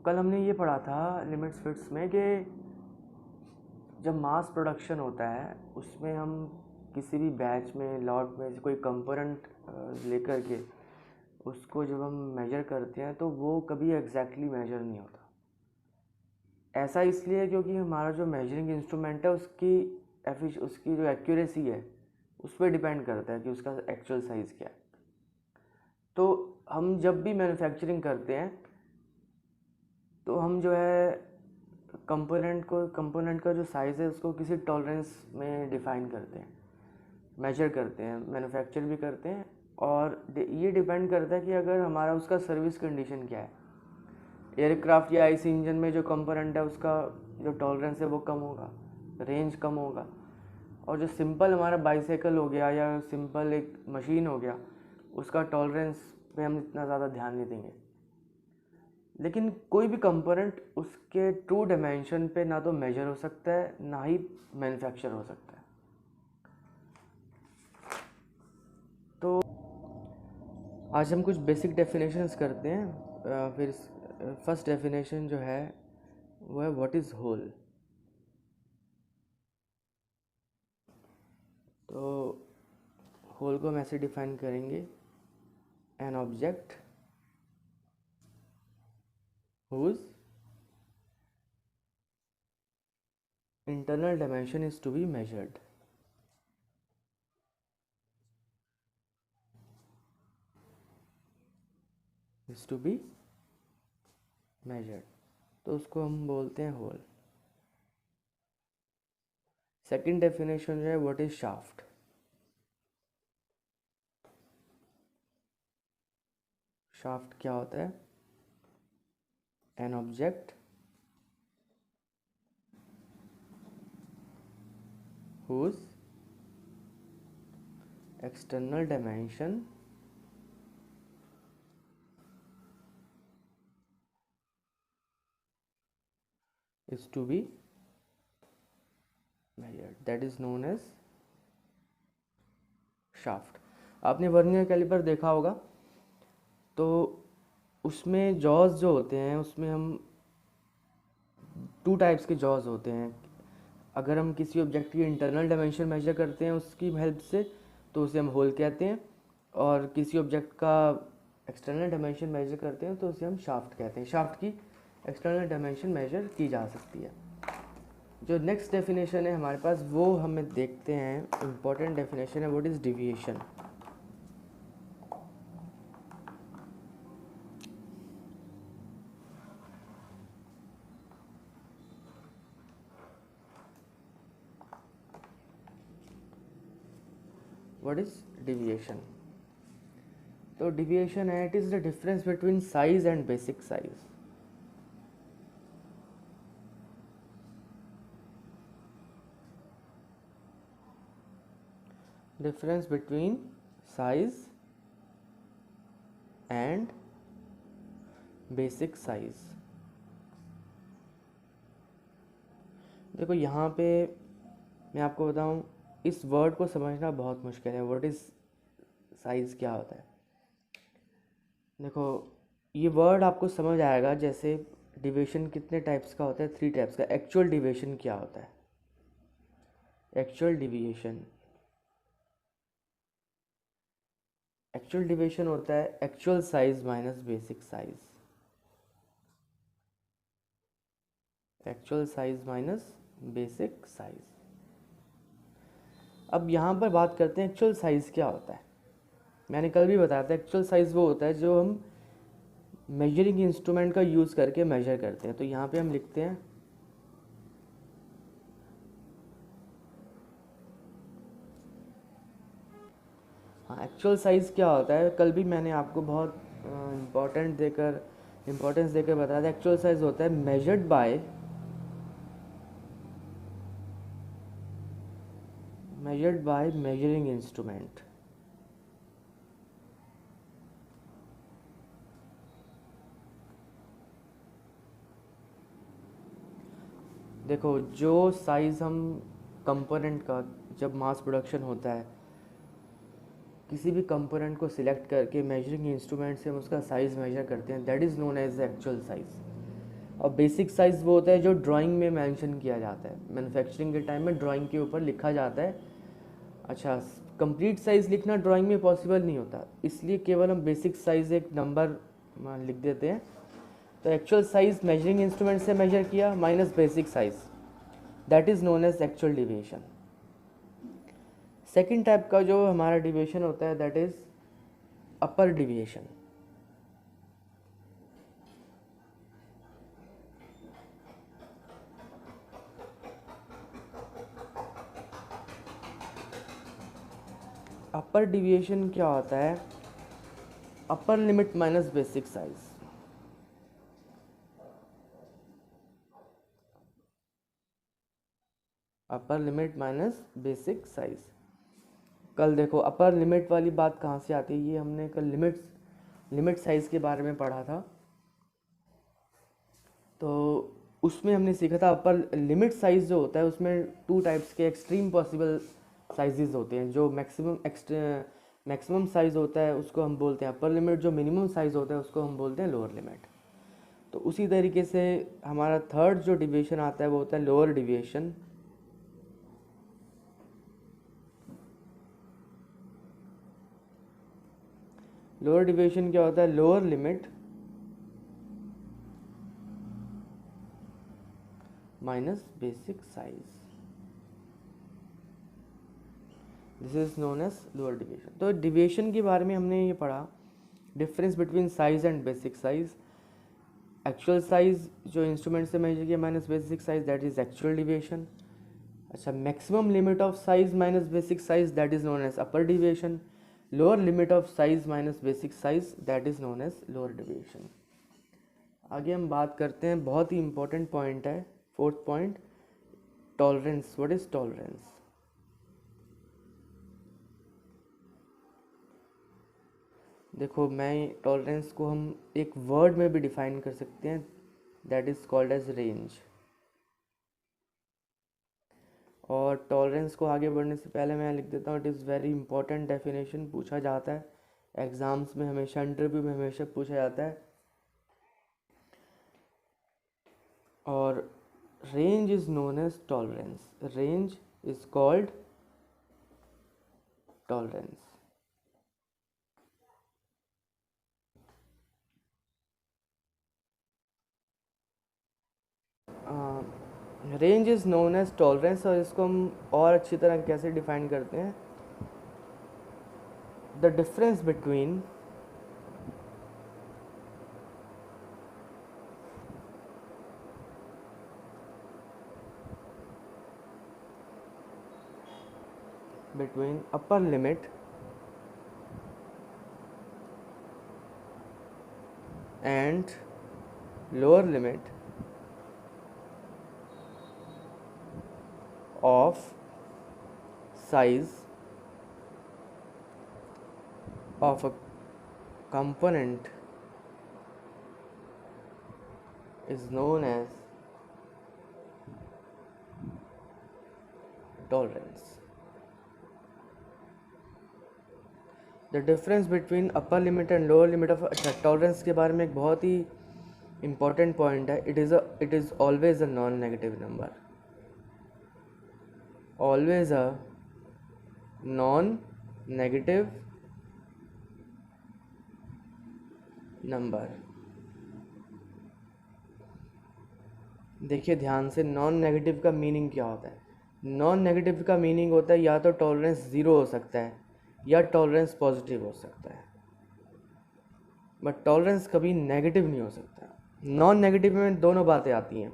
कल हमने ये पढ़ा था लिमिट्स फिट्स में कि जब मास प्रोडक्शन होता है उसमें हम किसी भी बैच में लॉट में से कोई कंपोनेंट लेकर के उसको जब हम मेजर करते हैं तो वो कभी एग्जैक्टली मेजर नहीं होता। ऐसा इसलिए क्योंकि हमारा जो मेजरिंग इंस्ट्रूमेंट है उसकी जो एक्यूरेसी है उस पर डिपेंड करता है कि उसका एक्चुअल साइज़ क्या है। तो हम जब भी मैन्युफैक्चरिंग करते हैं तो हम जो है कंपोनेंट का जो साइज़ है उसको किसी टॉलरेंस में डिफ़ाइन करते हैं, मेजर करते हैं, मैन्युफैक्चर भी करते हैं। और ये डिपेंड करता है कि अगर हमारा उसका सर्विस कंडीशन क्या है। एयरक्राफ्ट या आईसी इंजन में जो कंपोनेंट है उसका जो टॉलरेंस है वो कम होगा, रेंज कम होगा। और जो सिंपल हमारा बाईसाइकिल हो गया या सिंपल एक मशीन हो गया उसका टॉलरेंस पे हम इतना ज़्यादा ध्यान नहीं देंगे। लेकिन कोई भी कंपोनेंट उसके ट्रू डायमेंशन पे ना तो मेजर हो सकता है ना ही मैन्युफैक्चर हो सकता है। तो आज हम कुछ बेसिक डेफिनेशंस करते हैं। फिर फर्स्ट डेफिनेशन जो है वो है व्हाट इज़ होल। तो होल को हम ऐसे डिफाइन करेंगे, an object whose internal dimension is to be measured. is to be measured तो उसको हम बोलते हैं होल। सेकंड डेफिनेशन जो है व्हाट इज शाफ्ट। शाफ्ट क्या होता है? An object whose external dimension is to be measured, that is known as shaft। आपने वर्नियर कैलिपर देखा होगा तो उसमें जॉज जो होते हैं उसमें हम टू टाइप्स के जॉज होते हैं। अगर हम किसी ऑब्जेक्ट की इंटरनल डायमेंशन मेजर करते हैं उसकी हेल्प से तो उसे हम होल कहते हैं, और किसी ऑब्जेक्ट का एक्सटर्नल डायमेंशन मेजर करते हैं तो उसे हम शाफ्ट कहते हैं। शाफ्ट की एक्सटर्नल डायमेंशन मेजर की जा सकती है। जो नेक्स्ट डेफिनेशन है हमारे पास वो हमें देखते हैं, इम्पॉर्टेंट डेफिनेशन है, what is deviation. What is deviation? तो डिविएशन है, it is the difference between size and basic size. Difference between size and basic size. देखो यहाँ पे मैं आपको बताऊँ, इस वर्ड को समझना बहुत मुश्किल है। व्हाट इज़ साइज़ क्या होता है? देखो ये वर्ड आपको समझ आएगा जैसे डिविएशन कितने टाइप्स का होता है, 3 टाइप्स का। एक्चुअल डिविएशन क्या होता है? एक्चुअल डिविएशन होता है actual size minus basic size. Actual size minus basic size. अब यहाँ पर बात करते हैं एक्चुअल साइज क्या होता है। मैंने कल भी बताया था एक्चुअल साइज वो होता है जो हम मेजरिंग इंस्ट्रूमेंट का यूज़ करके मेजर करते हैं। तो यहाँ पे हम लिखते हैं हाँ, एक्चुअल साइज़ क्या होता है, कल भी मैंने आपको बहुत इम्पोर्टेंस देकर बताया था। एक्चुअल साइज होता है मेजर्ड बाय मेजरिंग इंस्ट्रूमेंट। देखो जो साइज़ हम कंपोनेंट का जब मास प्रोडक्शन होता है किसी भी कंपोनेंट को सिलेक्ट करके मेजरिंग इंस्ट्रूमेंट से हम उसका साइज़ मेजर करते हैं, that is known as actual size. और बेसिक साइज़ वो होता है जो ड्राइंग में मेंशन किया जाता है, मैन्युफैक्चरिंग के टाइम में ड्राइंग के ऊपर लिखा जाता है। अच्छा, कंप्लीट साइज़ लिखना ड्राइंग में पॉसिबल नहीं होता, इसलिए केवल हम बेसिक साइज़ एक नंबर लिख देते हैं। तो एक्चुअल साइज़ मेजरिंग इंस्ट्रूमेंट से मेजर किया minus basic size, that is known as actual deviation. Second type का जो हमारा डिविएशन होता है that is upper deviation. Upper deviation क्या होता है? Upper limit minus basic size. Upper limit minus basic size. कल देखो अपर लिमिट वाली बात कहाँ से आती है, ये हमने कल लिमिट साइज के बारे में पढ़ा था। तो उसमें हमने सीखा था अपर लिमिट साइज जो होता है उसमें टू टाइप्स के एक्सट्रीम पॉसिबल साइजेस होते हैं। जो मैक्सिमम साइज होता है उसको हम बोलते हैं अपर लिमिट, जो मिनिमम साइज होता है उसको हम बोलते हैं लोअर लिमिट। तो उसी तरीके से हमारा थर्ड जो डिविएशन आता है वो होता है लोअर डिविएशन। लोअर डिविएशन क्या होता है? Lower limit minus basic size, this is known as lower deviation. तो डिविएशन के बारे में हमने ये पढ़ा, difference between size and basic size. Actual size जो इंस्ट्रूमेंट से मेजर किया minus basic size, that is actual deviation. अच्छा, maximum limit of size minus basic size, that is known as upper deviation. Lower limit of size minus basic size, that is known as lower deviation. आगे हम बात करते हैं, बहुत ही important point है, fourth point, tolerance. What is tolerance? देखो, मैं tolerance को हम एक वर्ड में भी डिफाइन कर सकते हैं, that is called as range. और टॉलरेंस को आगे बढ़ने से पहले मैं लिख देता हूँ, it is very important definition, पूछा जाता है एग्जाम्स में हमेशा, इंटरव्यू में हमेशा पूछा जाता है। और range is known as tolerance, range is called tolerance. Range is known as tolerance, और इसको हम और अच्छी तरह कैसे डिफाइन करते हैं? The difference between upper limit and lower limit of size of a component is known as tolerance. The difference between upper limit and lower limit of, अच्छा, टॉलरेंस के बारे में एक बहुत ही इंपॉर्टेंट पॉइंट है, it is always a non negative number, always a non negative number. देखिए ध्यान से, नॉन नेगेटिव का मीनिंग क्या होता है? नॉन नेगेटिव का मीनिंग होता है या तो टॉलरेंस ज़ीरो हो सकता है या टॉलरेंस पॉजिटिव हो सकता है, बट टॉलरेंस कभी नेगेटिव नहीं हो सकता। नॉन नेगेटिव में दोनों बातें आती हैं।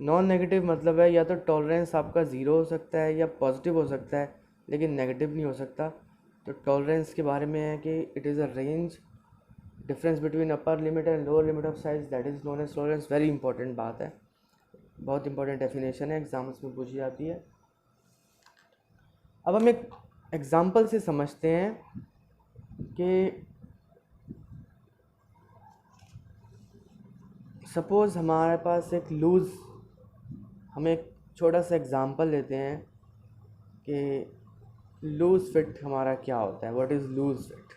नॉन नेगेटिव मतलब है या तो टॉलरेंस आपका ज़ीरो हो सकता है या पॉजिटिव हो सकता है, लेकिन नेगेटिव नहीं हो सकता। तो टॉलरेंस के बारे में है कि it is a range, difference between upper limit and lower limit of size, that is known as tolerance. Very important बात है, बहुत इंपॉर्टेंट डेफिनेशन है, एग्जाम्स में पूछी जाती है। अब हम एक एग्जाम्पल से समझते हैं कि सपोज़ हमारे पास एक लूज़, हम एक छोटा सा एग्जांपल लेते हैं कि लूज़ फिट हमारा क्या होता है, व्हाट इज़ लूज़ फिट।